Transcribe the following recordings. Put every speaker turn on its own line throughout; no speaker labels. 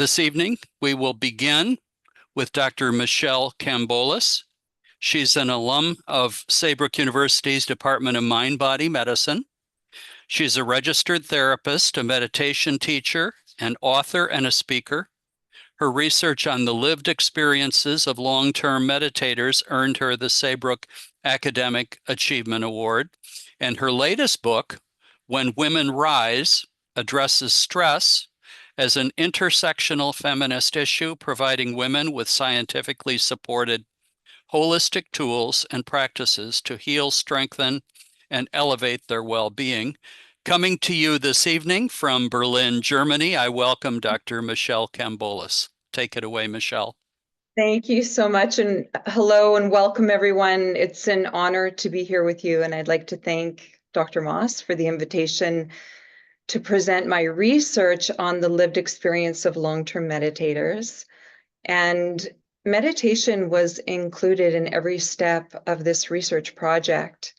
This evening, we will begin with Dr. Michele Kambolis. She's an alum of Saybrook University's Department of Mind-Body Medicine. She's a registered therapist, a meditation teacher, an author, and a speaker. Her research on the lived experiences of long-term meditators earned her the Saybrook Academic Achievement Award. And her latest book, When Women Rise, addresses stress as an intersectional feminist issue, providing women with scientifically supported holistic tools and practices to heal, strengthen, and elevate their well-being. Coming to you this evening from Berlin, Germany, I welcome Dr. Michele Kambolis. Take it away, Michele.
Thank you so much, and hello and welcome everyone. It's an honor to be here with you, and I'd like to thank Dr. Moss for the invitation to present my research on the lived experience of long-term meditators. And meditation was included in every step of this research project,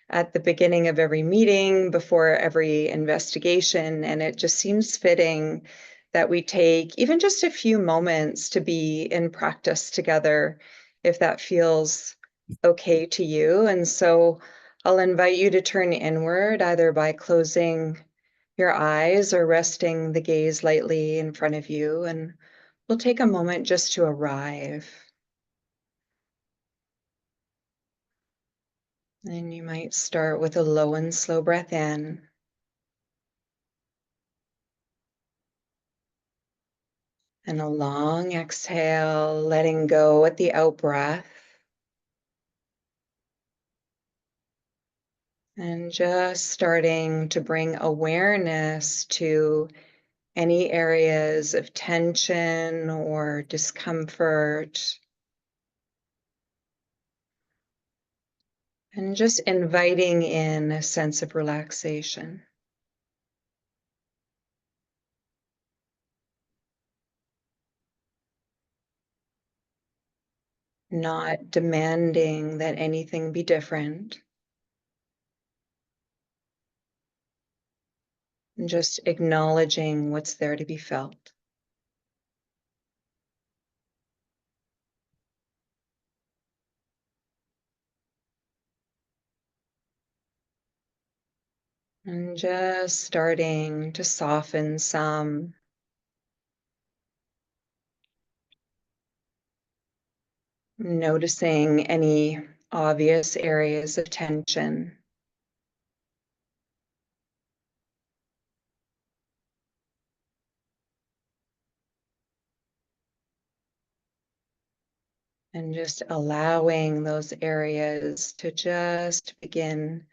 at the beginning of every meeting, before every investigation, and it just seems fitting that we take even just a few moments to be in practice together, if that feels okay to you. And so I'll invite you to turn inward, either by closing your eyes or resting the gaze lightly in front of you, and we'll take a moment just to arrive. And you might start with a low and slow breath in. And a long exhale, letting go at the out-breath. And just starting to bring awareness to any areas of tension or discomfort. And just inviting in a sense of relaxation. Not demanding that anything be different. And just acknowledging what's there to be felt. And just starting to soften some. Noticing any obvious areas of tension. And just allowing those areas to just begin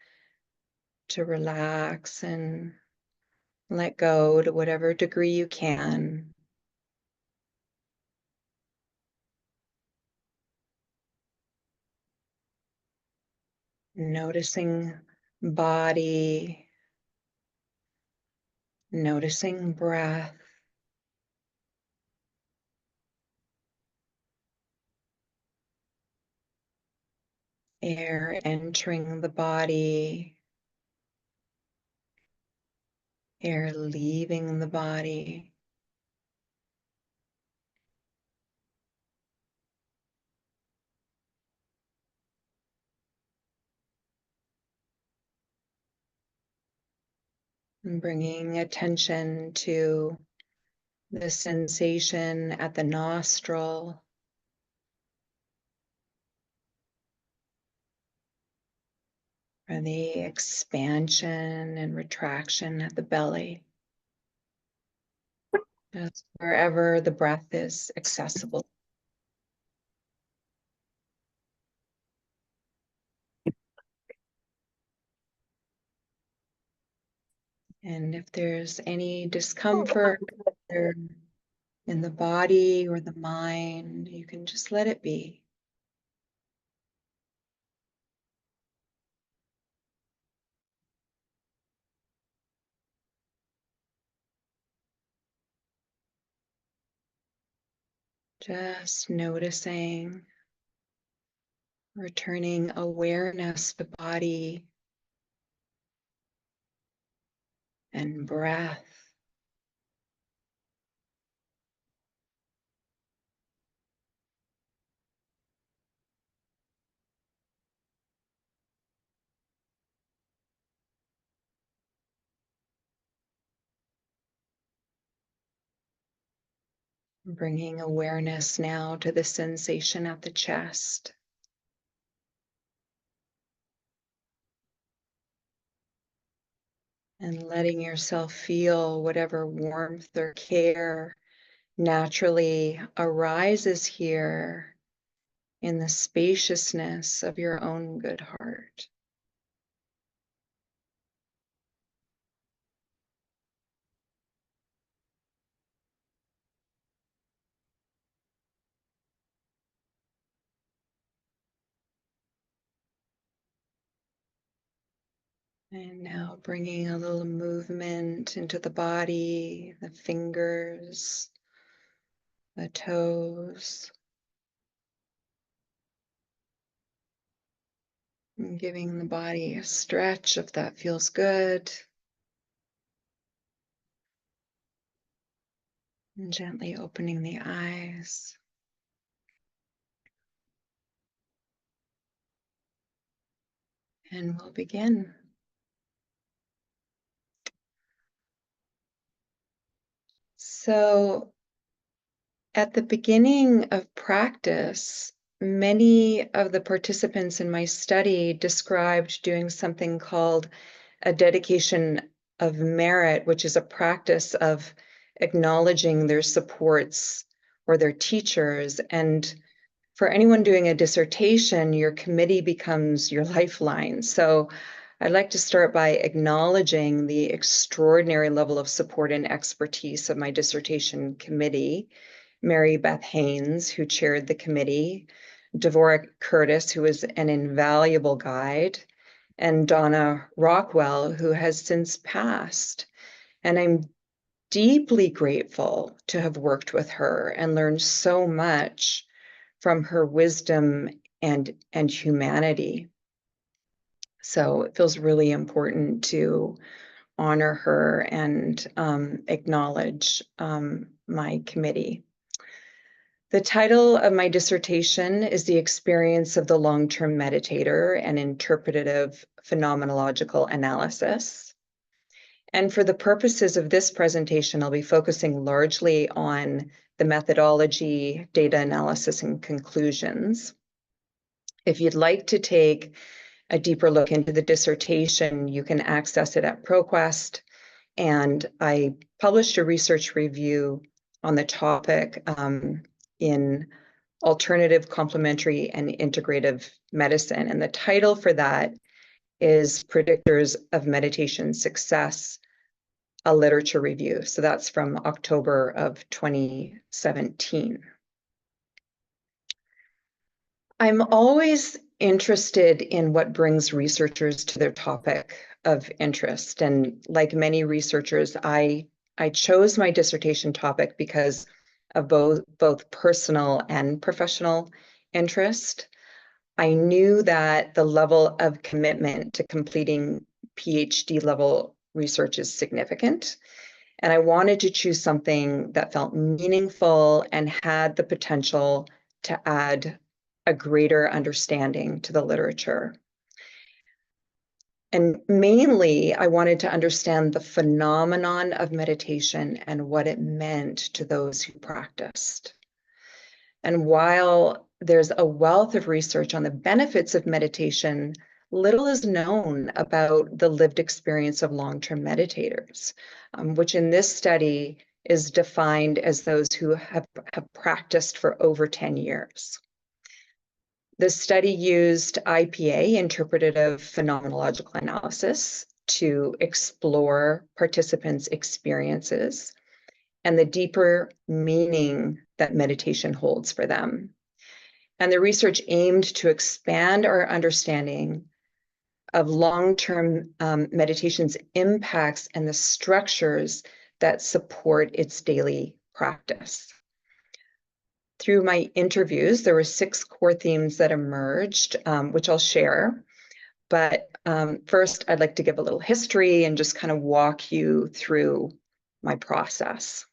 to relax and let go to whatever degree you can. Noticing body, noticing breath. Air entering the body, air leaving the body. And bringing attention to the sensation at the nostril. Or the expansion and retraction at the belly. Just wherever the breath is accessible. And if there's any discomfort in the body or the mind, you can just let it be. Just noticing, returning awareness to body and breath. Bringing awareness now to the sensation at the chest. And letting yourself feel whatever warmth or care naturally arises here in the spaciousness of your own good heart. And now bringing a little movement into the body, the fingers, the toes, and giving the body a stretch if that feels good. And gently opening the eyes. And we'll begin. So, at the beginning of practice, many of the participants in my study described doing something called a dedication of merit, which is a practice of acknowledging their supports or their teachers. And for anyone doing a dissertation, your committee becomes your lifeline. So I'd like to start by acknowledging the extraordinary level of support and expertise of my dissertation committee. Mary Beth Haynes, who chaired the committee, Devorah Curtis, who was an invaluable guide, and Donna Rockwell, who has since passed. And I'm deeply grateful to have worked with her and learned so much from her wisdom and humanity. So it feels really important to honor her and acknowledge my committee. The title of my dissertation is The Experience of the Long Term Meditator and Interpretative Phenomenological Analysis. And for the purposes of this presentation, I'll be focusing largely on the methodology, data analysis, and conclusions. If you'd like to take a deeper look into the dissertation, you can access it at ProQuest. And I published a research review on the topic in Alternative, Complementary, and Integrative Medicine. And the title for that is Predictors of Meditation Success, a literature review. So that's from October of 2017. I'm always interested in what brings researchers to their topic of interest. And like many researchers, I chose my dissertation topic because of both personal and professional interest. I knew that the level of commitment to completing PhD level research is significant. And I wanted to choose something that felt meaningful and had the potential to add a greater understanding to the literature. And mainly, I wanted to understand the phenomenon of meditation and what it meant to those who practiced. And while there's a wealth of research on the benefits of meditation, little is known about the lived experience of long-term meditators, which in this study is defined as those who have practiced for over 10 years. The study used IPA, Interpretative Phenomenological Analysis, to explore participants' experiences and the deeper meaning that meditation holds for them. And the research aimed to expand our understanding of long-term meditation's impacts and the structures that support its daily practice. Through my interviews, there were 6 core themes that emerged, which I'll share. But first, I'd like to give a little history and just kind of walk you through my process.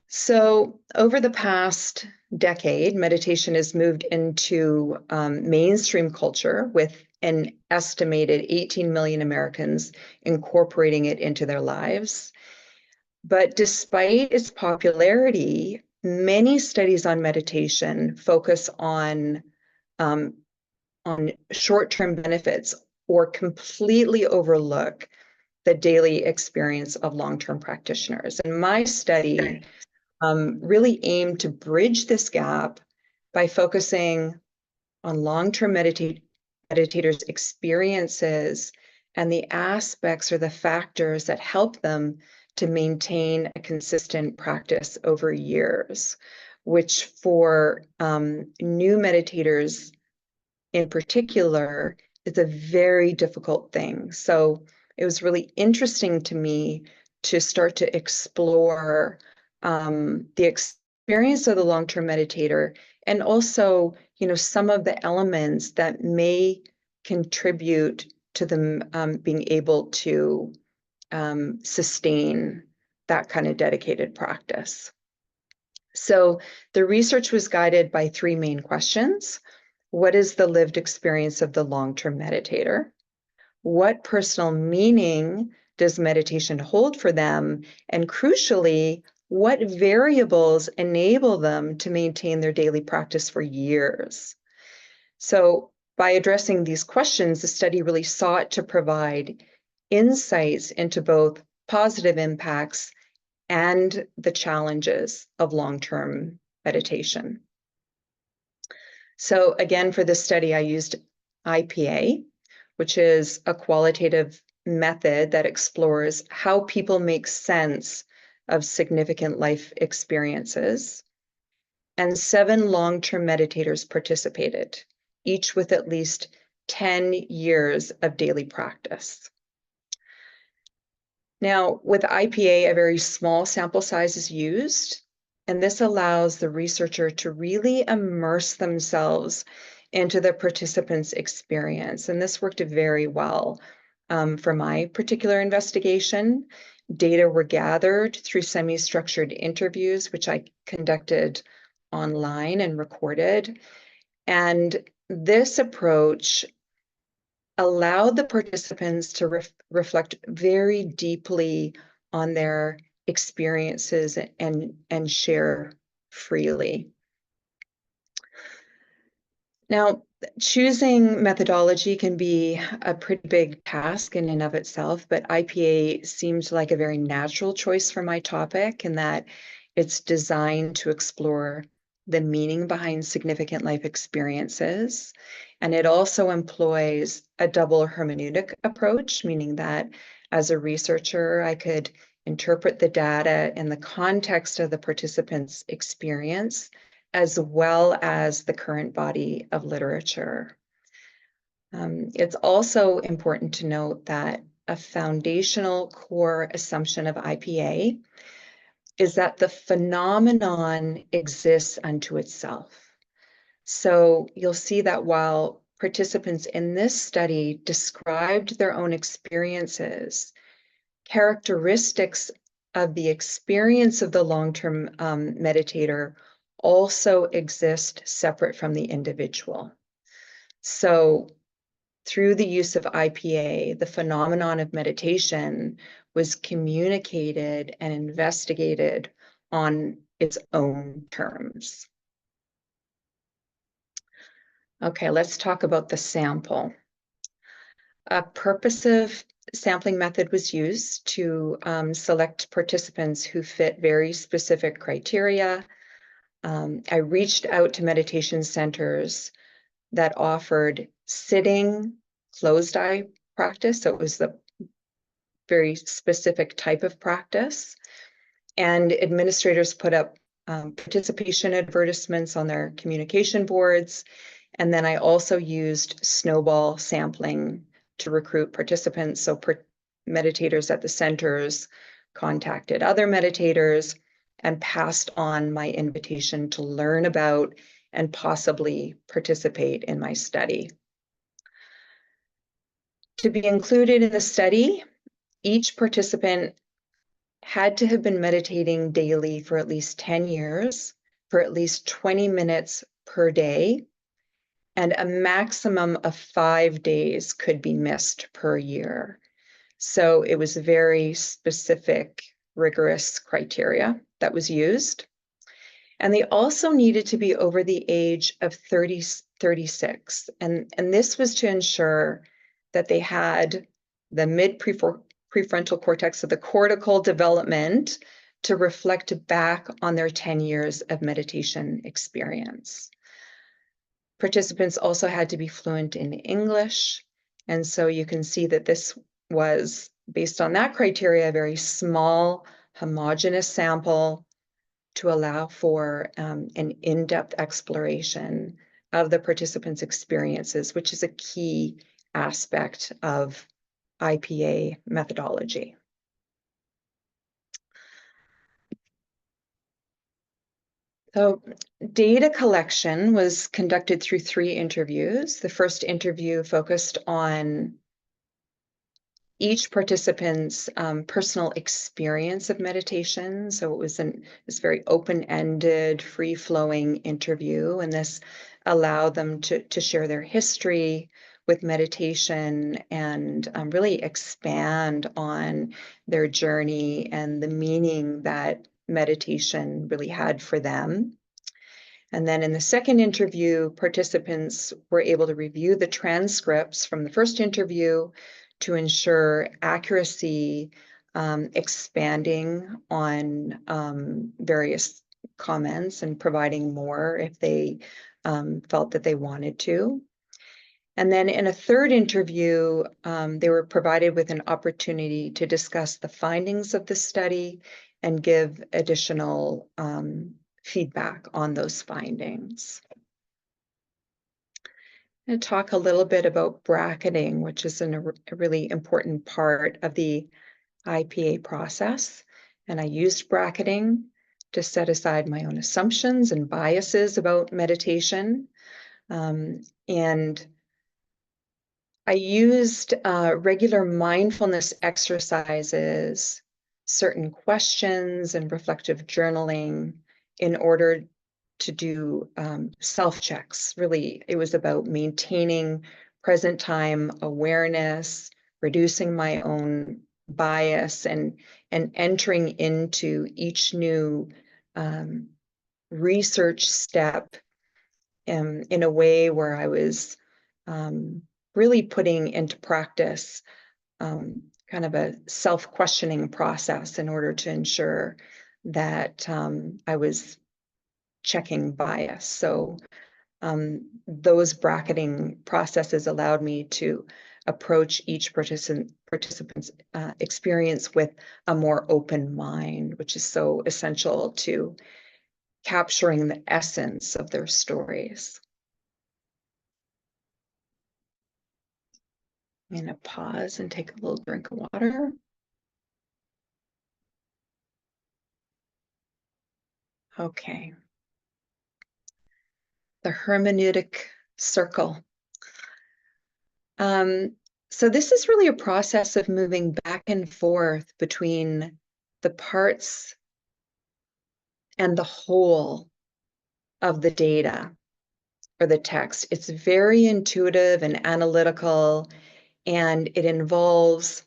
So over the past decade, meditation has moved into mainstream culture with an estimated 18 million Americans incorporating it into their lives. But despite its popularity, many studies on meditation focus um, on short-term benefits or completely overlook the daily experience of long-term practitioners. And my study really aimed to bridge this gap by focusing on long-term meditators' experiences and the aspects or the factors that help them to maintain a consistent practice over years, which for new meditators in particular is a very difficult thing. So it was really interesting to me to start to explore the experience of the long-term meditator, and also, some of the elements that may contribute to them being able to sustain that kind of dedicated practice. So the research was guided by three main questions. What is the lived experience of the long-term meditator? What personal meaning does meditation hold for them? And crucially, what variables enable them to maintain their daily practice for years? So by addressing these questions, the study really sought to provide insights into both positive impacts and the challenges of long-term meditation. So again, for this study, I used IPA, which is a qualitative method that explores how people make sense of significant life experiences. And 7 long-term meditators participated, each with at least 10 years of daily practice. Now, with IPA, a very small sample size is used, and this allows the researcher to really immerse themselves into the participants' experience. And this worked very well for my particular investigation. Data were gathered through semi-structured interviews, which I conducted online and recorded. And this approach allowed the participants to reflect very deeply on their experiences and share freely. Now, choosing methodology can be a pretty big task in and of itself, but IPA seems like a very natural choice for my topic in that it's designed to explore the meaning behind significant life experiences. And it also employs a double hermeneutic approach, meaning that as a researcher, I could interpret the data in the context of the participants' experience, as well as the current body of literature. It's also important to note that a foundational core assumption of IPA is that the phenomenon exists unto itself. So you'll see that while participants in this study described their own experiences, characteristics of the experience of the long-term meditator also exist separate from the individual. So through the use of IPA, the phenomenon of meditation was communicated and investigated on its own terms. Okay, let's talk about the sample. A purposive sampling method was used to select participants who fit very specific criteria. I reached out to meditation centers that offered sitting, closed eye practice. So it was the very specific type of practice. And administrators put up participation advertisements on their communication boards. And then I also used snowball sampling to recruit participants. So meditators at the centers contacted other meditators and passed on my invitation to learn about and possibly participate in my study. To be included in the study, each participant had to have been meditating daily for at least 10 years, for at least 20 minutes per day, and a maximum of 5 days could be missed per year. So it was very specific rigorous criteria that was used. And they also needed to be over the age of 36. And this was to ensure that they had the mid-prefrontal cortex of the cortical development to reflect back on their 10 years of meditation experience. Participants also had to be fluent in English. And so you can see that this was, based on that criteria, a very small, homogeneous sample to allow for an in-depth exploration of the participants' experiences, which is a key aspect of IPA methodology. So data collection was conducted through 3 interviews. The first interview focused on each participant's personal experience of meditation. So it was this very open-ended, free-flowing interview, and this allowed them to share their history with meditation and really expand on their journey and the meaning that meditation really had for them. And then in the second interview, participants were able to review the transcripts from the first interview to ensure accuracy, expanding on various comments and providing more if they felt that they wanted to. And then in a third interview, they were provided with an opportunity to discuss the findings of the study and give additional feedback on those findings. I'm going to talk a little bit about bracketing, which is a really important part of the IPA process. And I used bracketing to set aside my own assumptions and biases about meditation. And I used regular mindfulness exercises, certain questions, and reflective journaling in order to do self-checks. Really, it was about maintaining present time awareness, reducing my own bias, and entering into each new research step in a way where I was really putting into practice kind of a self-questioning process in order to ensure that I was checking bias. So those bracketing processes allowed me to approach each participant's experience with a more open mind, which is so essential to capturing the essence of their stories. I'm going to pause and take a little drink of water. Okay. The hermeneutic circle. So this is really a process of moving back and forth between the parts and the whole of the data or the text. It's very intuitive and analytical, and it involves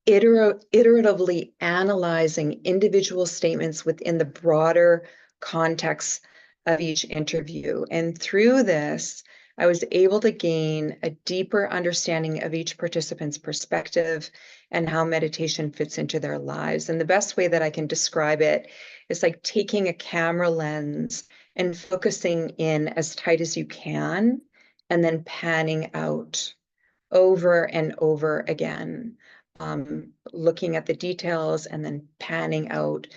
iteratively analyzing individual statements within the broader context of each interview. And through this, I was able to gain a deeper understanding of each participant's perspective and how meditation fits into their lives. And the best way that I can describe it is like taking a camera lens and focusing in as tight as you can, and then panning out over and over again, looking at the details and then panning out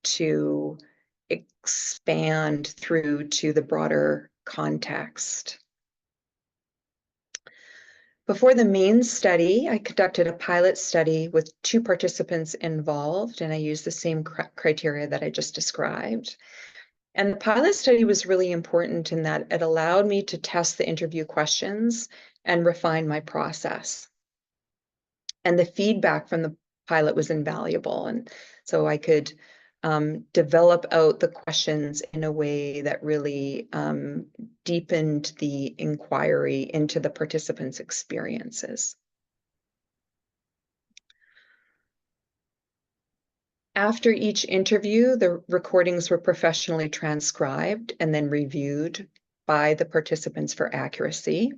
to expand through to the broader context. Before the main study, I conducted a pilot study with 2 participants involved, and I used the same criteria that I just described. And the pilot study was really important in that it allowed me to test the interview questions and refine my process. And the feedback from the pilot was invaluable. And so I could develop out the questions in a way that really deepened the inquiry into the participants' experiences. After each interview, the recordings were professionally transcribed and then reviewed by the participants for accuracy.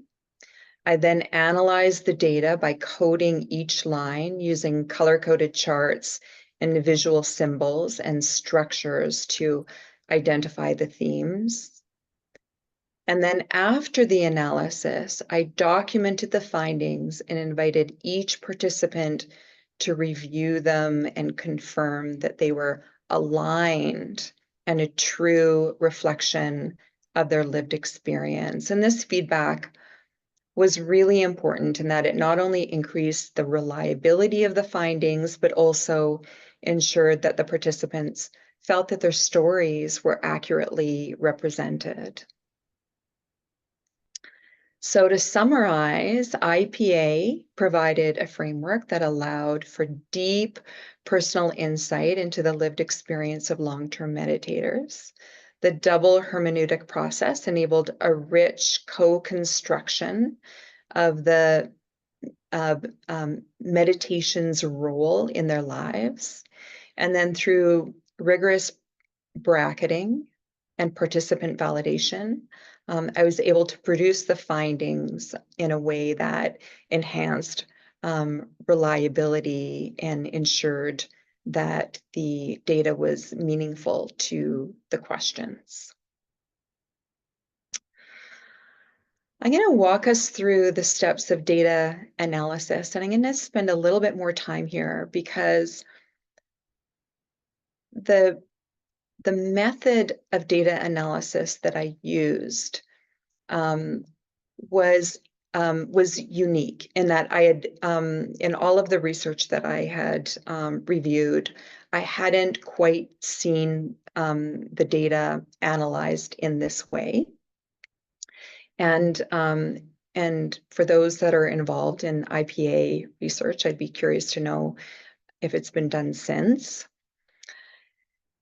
I then analyzed the data by coding each line using color-coded charts and visual symbols and structures to identify the themes. And then after the analysis, I documented the findings and invited each participant to review them and confirm that they were aligned and a true reflection of their lived experience. And this feedback was really important in that it not only increased the reliability of the findings, but also ensured that the participants felt that their stories were accurately represented. So to summarize, IPA provided a framework that allowed for deep personal insight into the lived experience of long-term meditators. The double hermeneutic process enabled a rich co-construction of the meditation's role in their lives. And then through rigorous bracketing and participant validation, I was able to produce the findings in a way that enhanced reliability and ensured that the data was meaningful to the questions. I'm going to walk us through the steps of data analysis, and I'm going to spend a little bit more time here because the method of data analysis that I used was unique in that I had, in all of the research that I had reviewed, I hadn't quite seen the data analyzed in this way. And for those that are involved in IPA research, I'd be curious to know if it's been done since.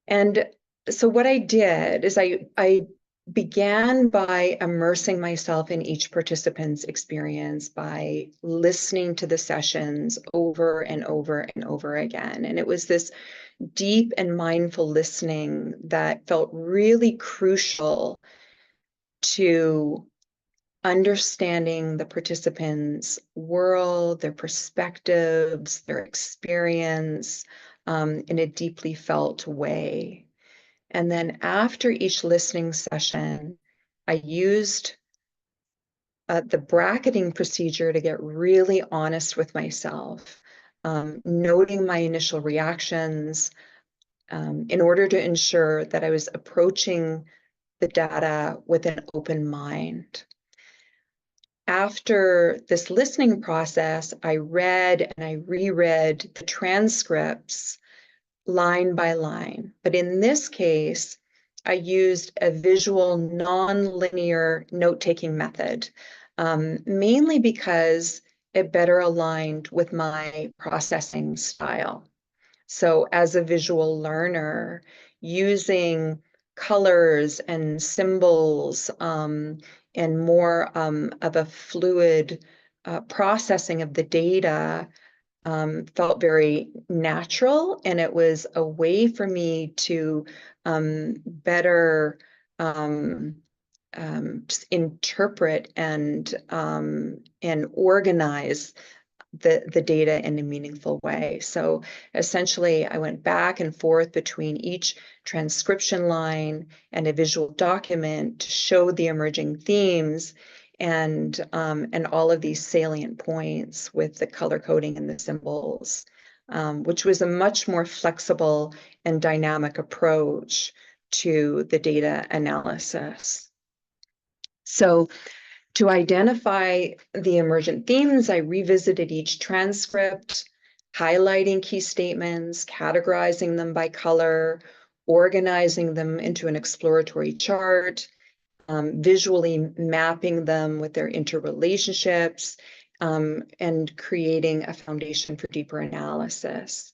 And so what I did is I began by immersing myself in each participant's experience by listening to the sessions over and over and over again. And it was this deep and mindful listening that felt really crucial to understanding the participants' world, their perspectives, their experience in a deeply felt way. And then after each listening session, I used the bracketing procedure to get really honest with myself, noting my initial reactions in order to ensure that I was approaching the data with an open mind. After this listening process, I read and I reread the transcripts line by line. But in this case, I used a visual non-linear note-taking method, mainly because it better aligned with my processing style. So as a visual learner, using colors and symbols and more of a fluid processing of the data felt very natural, and it was a way for me to better just interpret and organize the data in a meaningful way. So essentially, I went back and forth between each transcription line and a visual document to show the emerging themes and all of these salient points with the color coding and the symbols, which was a much more flexible and dynamic approach to the data analysis. So to identify the emergent themes, I revisited each transcript, highlighting key statements, categorizing them by color, organizing them into an exploratory chart, visually mapping them with their interrelationships, and creating a foundation for deeper analysis.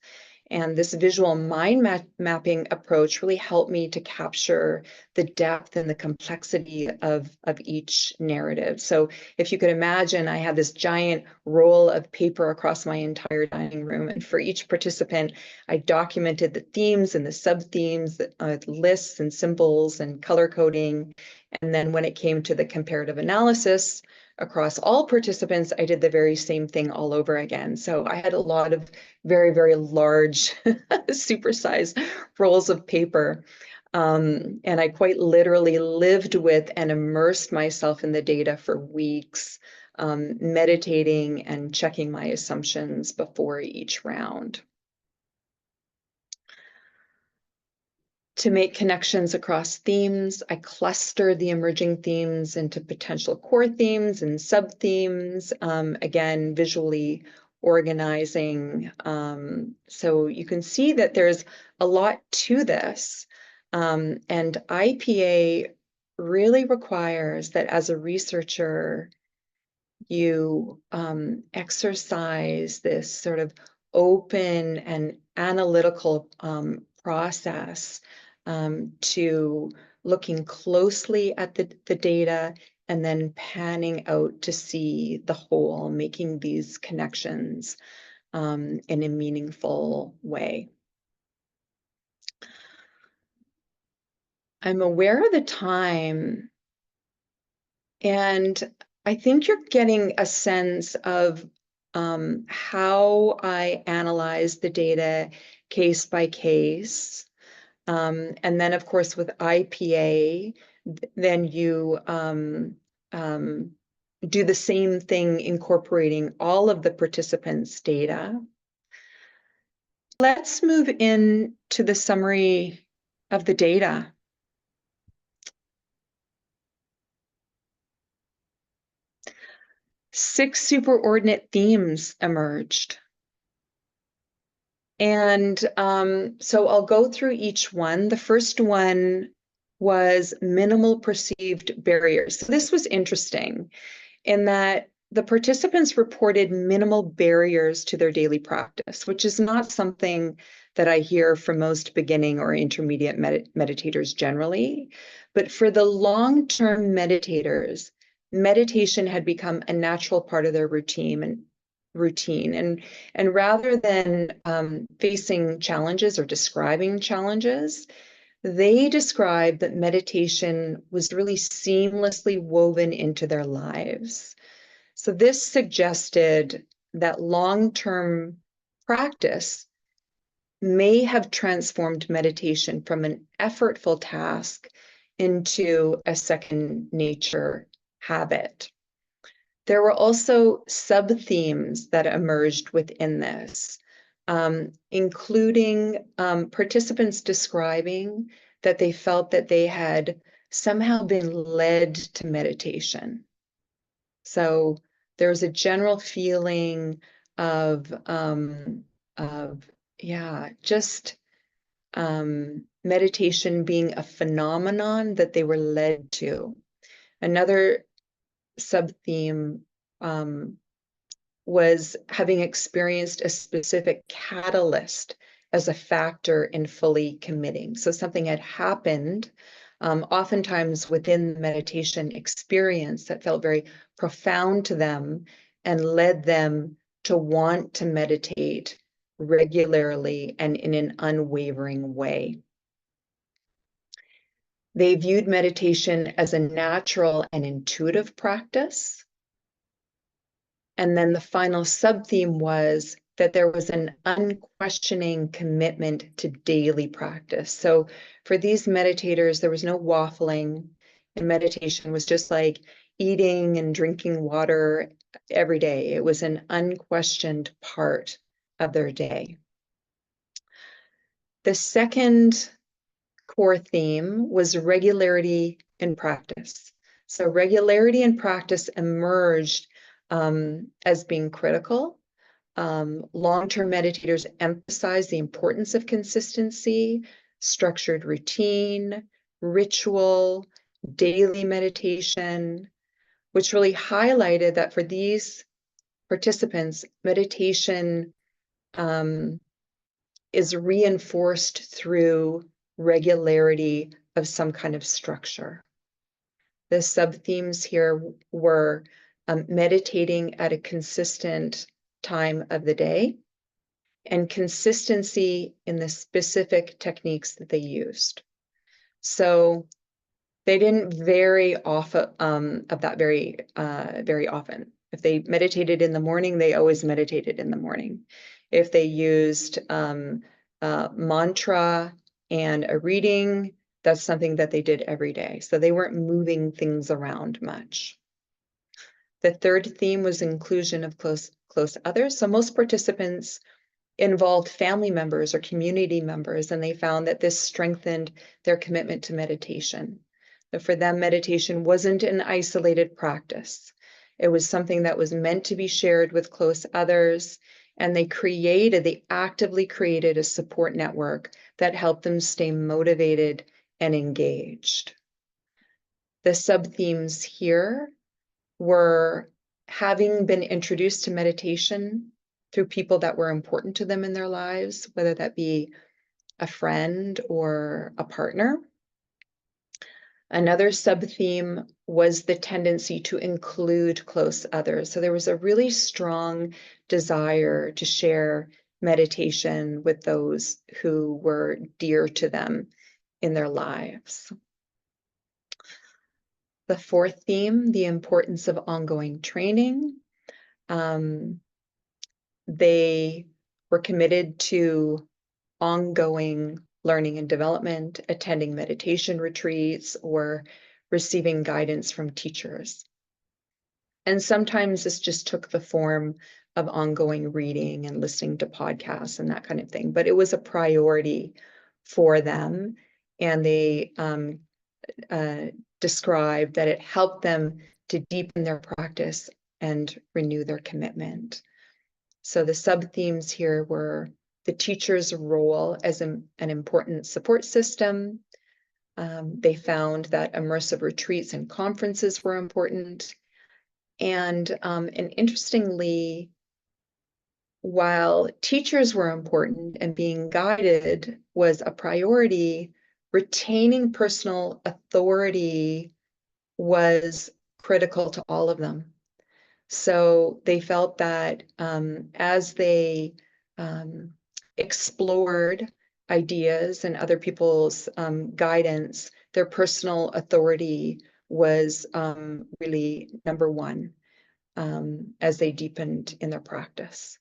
And this visual mind mapping approach really helped me to capture the depth and the complexity of each narrative. So if you could imagine, I had this giant roll of paper across my entire dining room. And for each participant, I documented the themes and the sub-themes, the lists and symbols and color coding. And then when it came to the comparative analysis, across all participants, I did the very same thing all over again. So I had a lot of very, very large, supersized rolls of paper. And I quite literally lived with and immersed myself in the data for weeks, meditating and checking my assumptions before each round. To make connections across themes, I clustered the emerging themes into potential core themes and sub-themes, again, visually organizing. So you can see that there's a lot to this. And IPA really requires that as a researcher, you exercise this sort of open and analytical process to looking closely at the data and then panning out to see the whole, making these connections in a meaningful way. I'm aware of the time, and I think you're getting a sense of how I analyze the data case by case. And then, of course, with IPA, then you do the same thing, incorporating all of the participants' data. Let's move into the summary of the data. Six superordinate themes emerged. And so I'll go through each one. The first one was minimal perceived barriers. So this was interesting in that the participants reported minimal barriers to their daily practice, which is not something that I hear from most beginning or intermediate meditators generally. But for the long-term meditators, meditation had become a natural part of their routine. And rather than facing challenges or describing challenges, they described that meditation was really seamlessly woven into their lives. So this suggested that long-term practice may have transformed meditation from an effortful task into a second nature habit. There were also sub-themes that emerged within this, including participants describing that they felt that they had somehow been led to meditation. So there's a general feeling of just meditation being a phenomenon that they were led to. Another sub-theme was having experienced a specific catalyst as a factor in fully committing. So something had happened, oftentimes within the meditation experience, that felt very profound to them and led them to want to meditate regularly and in an unwavering way. They viewed meditation as a natural and intuitive practice. And then the final sub-theme was that there was an unquestioning commitment to daily practice. So for these meditators, there was no waffling, and meditation was just like eating and drinking water every day. It was an unquestioned part of their day. The second core theme was regularity in practice. So regularity in practice emerged as being critical. Long-term meditators emphasize the importance of consistency, structured routine, ritual, daily meditation, which really highlighted that for these participants, meditation is reinforced through regularity of some kind of structure. The sub-themes here were meditating at a consistent time of the day and consistency in the specific techniques that they used. So they didn't vary off of that very often. If they meditated in the morning, they always meditated in the morning. If they used mantra and a reading, that's something that they did every day. So they weren't moving things around much. The third theme was inclusion of close others. So most participants involved family members or community members, and they found that this strengthened their commitment to meditation. That for them, meditation wasn't an isolated practice. It was something that was meant to be shared with close others, and they actively created a support network that helped them stay motivated and engaged. The sub-themes here were having been introduced to meditation through people that were important to them in their lives, whether that be a friend or a partner. Another sub-theme was the tendency to include close others. So there was a really strong desire to share meditation with those who were dear to them in their lives. The fourth theme, the importance of ongoing training. They were committed to ongoing learning and development, attending meditation retreats, or receiving guidance from teachers. And sometimes this just took the form of ongoing reading and listening to podcasts and that kind of thing, but it was a priority for them. And they described that it helped them to deepen their practice and renew their commitment. So the sub-themes here were the teacher's role as an important support system. They found that immersive retreats and conferences were important. And interestingly, while teachers were important and being guided was a priority, retaining personal authority was critical to all of them. So they felt that as they explored ideas and other people's guidance, their personal authority was really number one as they deepened in their practice.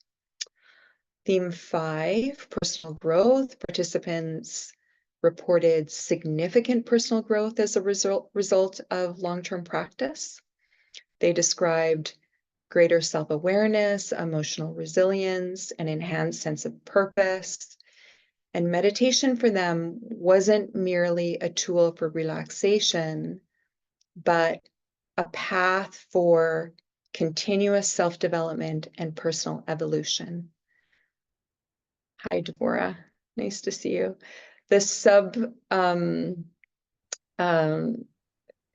Theme 5, personal growth. Participants reported significant personal growth as a result of long-term practice. They described greater self-awareness, emotional resilience, an enhanced sense of purpose. And meditation for them wasn't merely a tool for relaxation, but a path for continuous self-development and personal evolution. Hi, Deborah. Nice to see you. The sub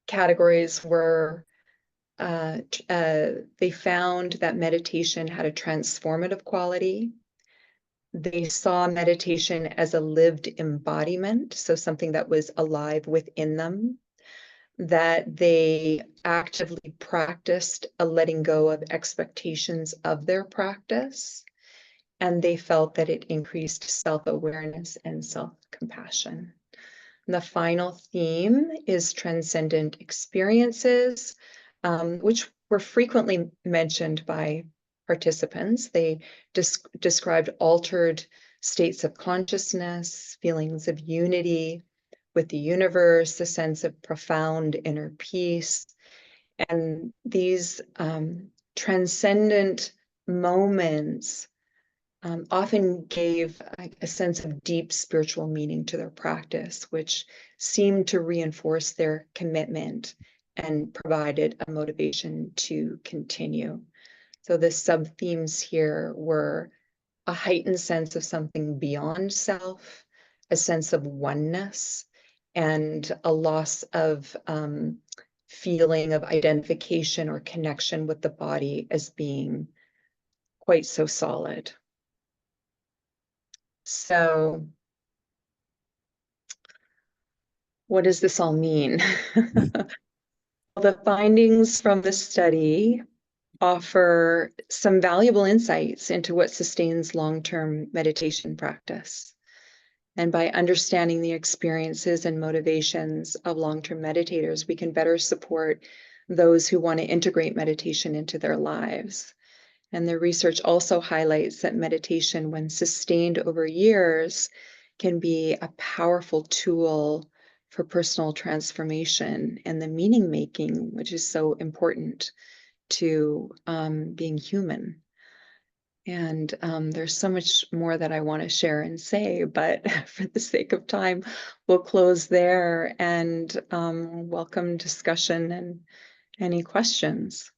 categories were they found that meditation had a transformative quality. They saw meditation as a lived embodiment, so something that was alive within them, that they actively practiced a letting go of expectations of their practice, and they felt that it increased self-awareness and self-compassion. The final theme is transcendent experiences, which were frequently mentioned by participants. They described altered states of consciousness, feelings of unity with the universe, a sense of profound inner peace. And these transcendent moments often gave a sense of deep spiritual meaning to their practice, which seemed to reinforce their commitment and provided a motivation to continue. So the sub-themes here were a heightened sense of something beyond self, a sense of oneness, and a loss of feeling of identification or connection with the body as being quite so solid. So what does this all mean? The findings from the study offer some valuable insights into what sustains long-term meditation practice. And by understanding the experiences and motivations of long-term meditators, we can better support those who want to integrate meditation into their lives. And the research also highlights that meditation, when sustained over years, can be a powerful tool for personal transformation and the meaning making, which is so important to being human. And there's so much more that I want to share and say, but for the sake of time, we'll close there and welcome discussion and any questions.